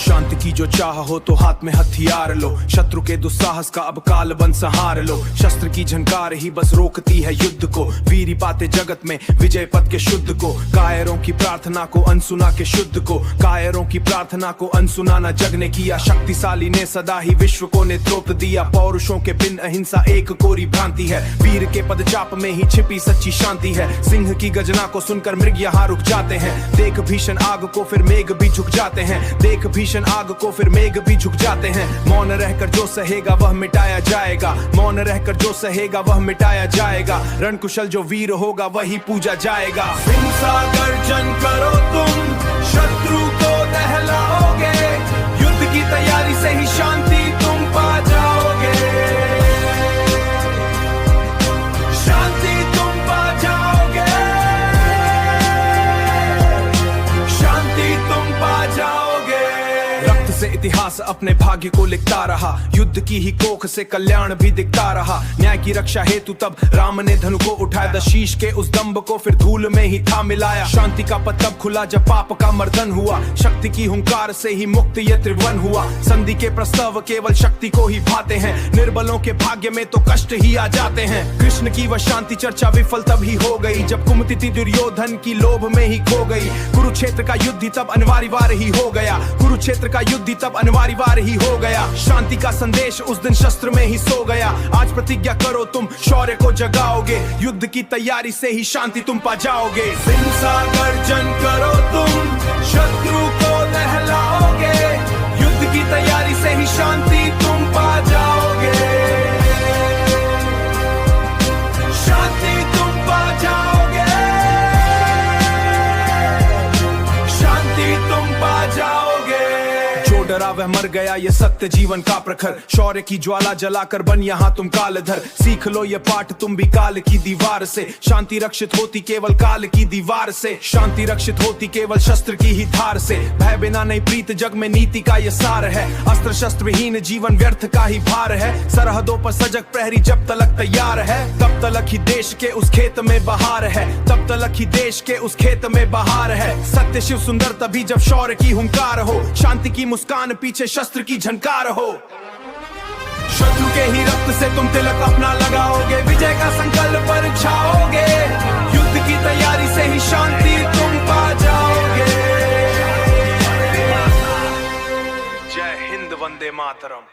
शांति की जो चाह हो तो हाथ में हथियार लो, शत्रु के दुस्साहस का अब काल बन संहार लो। शस्त्र की झनकार ही बस रोकती है युद्ध को, वीरी पाते जगत में विजय पथ के शुद्ध को। कायरों की प्रार्थना को अनसुना के शुद्ध को, कायरों की प्रार्थना को अनसुना न जग ने किया। शक्तिशाली ने सदा ही विश्व को नेतृत्व दिया, पौरुषों के बिन अहिंसा एक कोरी भ्रांति है। वीर के पदचाप में ही छिपी सच्ची शांति है, सिंह की गर्जना को सुनकर मृग यहाँ रुक जाते हैं। देख भीषण आग को फिर मेघ भी झुक जाते हैं, देख भीषण आग को फिर मेघ भी झुक जाते हैं। मौन रहकर जो सहेगा वह मिटाया जाएगा, मौन रहकर जो सहेगा वह मिटाया जाएगा। रणकुशल जो वीर होगा वही पूजा जाएगा। सिंह सा गर्जन करो तुम, शत्रु को दहलाओगे, युद्ध की तैयारी से ही शांति तुम पा जाओगे, शांति तुम पा जाओगे, शांति तुम पा जाओगे। रक्त से इतिहास अपने भाग्य को लिखता रहा, युद्ध की ही कोख से कल्याण भी दिखता रहा। न्याय की रक्षा हेतु तब राम ने धनु को उठाया, दशीष के उस दंभ को फिर धूल में ही था मिलाया। शांति का पथ तब खुला जब पाप का मर्दन हुआ, शक्ति की हुंकार से ही मुक्त ये त्रिभुवन हुआ। संधि के प्रस्ताव केवल शक्ति को ही भाते हैं, निर्बलों के भाग्य में तो कष्ट ही आ जाते हैं। कृष्ण की वह शांति चर्चा विफल तब ही हो गई, जब कुमति थी दुर्योधन की लोभ में ही खो गई। कुरुक्षेत्र का युद्ध तब अनिवार्य ही हो गया, कुरुक्षेत्र का युद्ध तब अनिवार्य ही हो गया। शांति का संदेश उस दिन शस्त्र में ही सो गया। आज प्रतिज्ञा करो तुम शौर्य को जगाओगे, युद्ध की तैयारी से ही शांति तुम पा जाओगे। सिंह सा गर्जन करो तुम, शत्रु को दहलाओगे, युद्ध की तैयारी से ही शांति तुम पा जाओगे, शांति तुम पा जाओगे, शांति तुम पा जाओगे। डरा वह मर गया ये सत्य जीवन का प्रखर, शौर्य की ज्वाला जलाकर बन यहाँ तुम कालधर। सीख लो ये पाठ तुम भी काल की दीवार से, शांति रक्षित होती केवल काल की दीवार से, शांति रक्षित होती केवल शस्त्र की ही धार से। भय बिना नहीं प्रीत जग में नीति का ये सार है, अस्त्र शस्त्र विहीन जीवन व्यर्थ का ही भार है। सरहदों पर सजग प्रहरी जब तलक तैयार है, तब तलक ही देश के उस खेत में बहार है, तब तलक ही देश के उस खेत में बहार है। सत्य शिव सुंदर तभी जब शौर्य की हुंकार हो, शांति की मुस्कान पीछे शस्त्र की झनकार हो। शत्रु के ही रक्त से तुम तिलक अपना लगाओगे, विजय का संकल्प पर छाओगे, युद्ध की तैयारी से ही शांति तुम पा जाओगे। जय हिंद, वंदे मातरम।